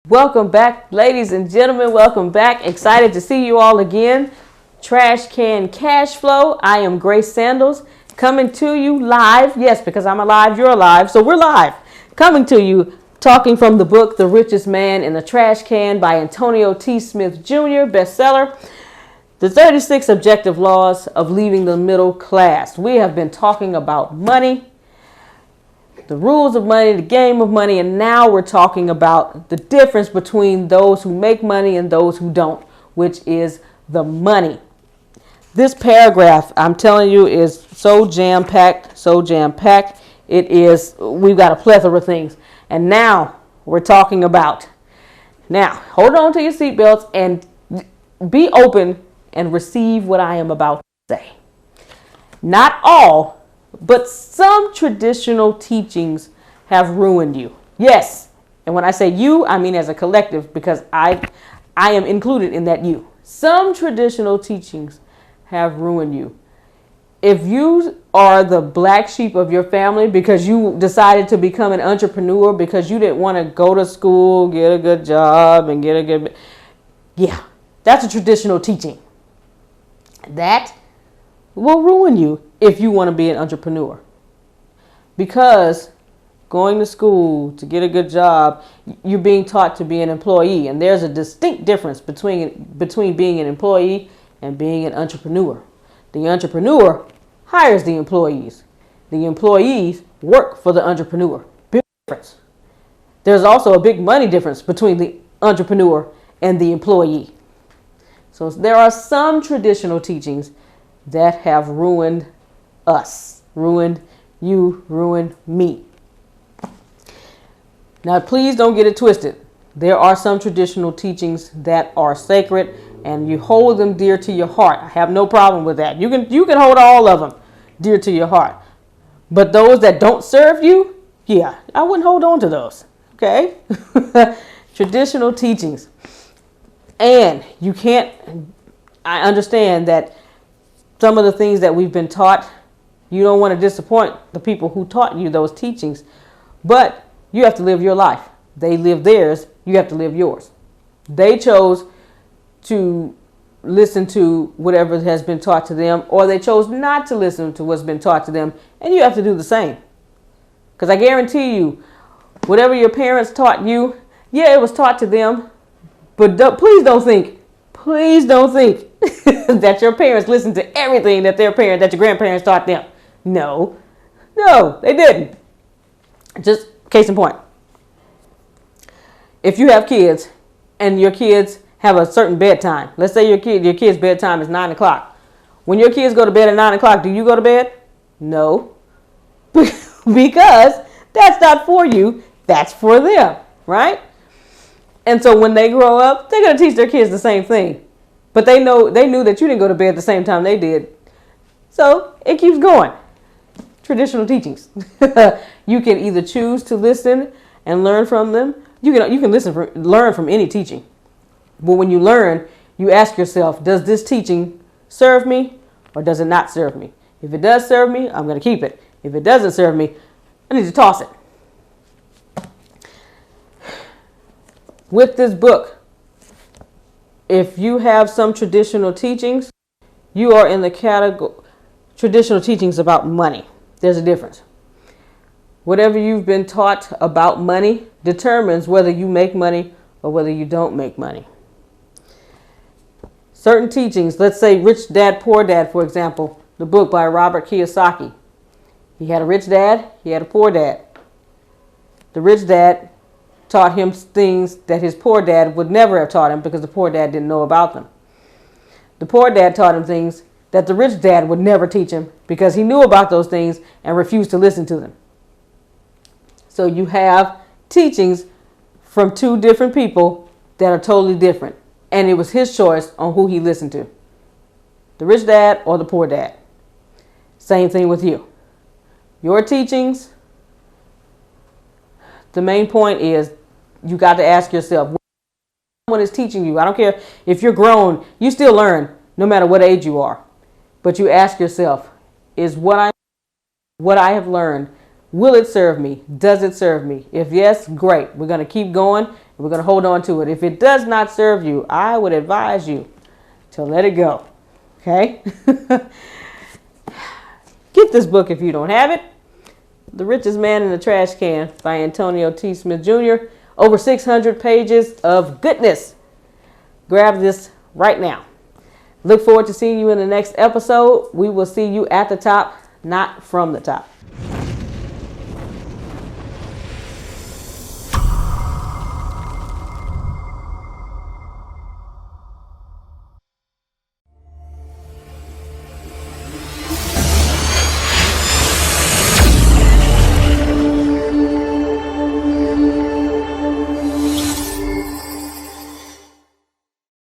Welcome back, ladies and gentlemen. Welcome back. Excited to see you all again. Trash Can Cash Flow. I am Grace Sandals coming to you live. Yes, because I'm alive, you're alive, so we're live. Coming to you, talking from the book The Richest Man in the Trash Can by Antonio T. Smith Jr., bestseller. The 36 Objective Laws of Leaving the Middle Class. We have been talking about money, the rules of money, the game of money, and now we're talking about the difference between those who make money and those who don't, which is the money. This paragraph, I'm telling you, is so jam-packed, so jam-packed. We've got a plethora of things. And now we're talking about, now hold on to your seatbelts and be open and receive what I am about to say. Not all, but some traditional teachings have ruined you. Yes. And when I say you, I mean as a collective, because I am included in that you. Some traditional teachings have ruined you. If you are the black sheep of your family because you decided to become an entrepreneur because you didn't want to go to school, get a good job, and get a good... Yeah, that's a traditional teaching. That will ruin you if you want to be an entrepreneur. Because going to school to get a good job, you're being taught to be an employee. And there's a distinct difference between being an employee and being an entrepreneur. The entrepreneur hires the employees. The employees work for the entrepreneur. Big difference. There's also a big money difference between the entrepreneur and the employee. So there are some traditional teachings that have ruined us, ruined you, ruined me. Now, please don't get it twisted. There are some traditional teachings that are sacred and you hold them dear to your heart. I have no problem with that. You can hold all of them dear to your heart. But those that don't serve you, yeah, I wouldn't hold on to those. Okay? Traditional teachings. And you can't, I understand that some of the things that we've been taught, you don't want to disappoint the people who taught you those teachings, but you have to live your life. They live theirs, you have to live yours. They chose to listen to whatever has been taught to them, or they chose not to listen to what's been taught to them, and you have to do the same. Because I guarantee you, whatever your parents taught you, yeah, it was taught to them, but please don't think that your parents listened to everything that your grandparents taught them. No, they didn't. Just case in point. If you have kids and your kids have a certain bedtime, let's say your kid's bedtime is 9 o'clock. When your kids go to bed at 9 o'clock, do you go to bed? No, because that's not for you. That's for them, right? And so when they grow up, they're going to teach their kids the same thing. But they knew that you didn't go to bed at the same time they did. So it keeps going. Traditional teachings. You can either choose to listen and learn from them. You can learn from any teaching. But when you learn, you ask yourself, does this teaching serve me or does it not serve me? If it does serve me, I'm going to keep it. If it doesn't serve me, I need to toss it. With this book, if you have some traditional teachings, you are in the category traditional teachings about money. There's a difference. Whatever you've been taught about money determines whether you make money or whether you don't make money. Certain teachings, let's say Rich Dad, Poor Dad, for example, the book by Robert Kiyosaki. He had a rich dad, he had a poor dad. The rich dad taught him things that his poor dad would never have taught him because the poor dad didn't know about them. The poor dad taught him things that the rich dad would never teach him because he knew about those things and refused to listen to them. So you have teachings from two different people that are totally different. And it was his choice on who he listened to. The rich dad or the poor dad. Same thing with you. Your teachings, the main point is you got to ask yourself, what someone is teaching you. I don't care if you're grown, you still learn no matter what age you are. But you ask yourself, is what I have learned, will it serve me? Does it serve me? If yes, great. We're going to keep going We're going to hold on to it. If it does not serve you, I would advise you to let it go. Okay? Get this book if you don't have it. The Richest Man in the Trash Can by Antonio T. Smith Jr. Over 600 pages of goodness. Grab this right now. Look forward to seeing you in the next episode. We will see you at the top, not from the top.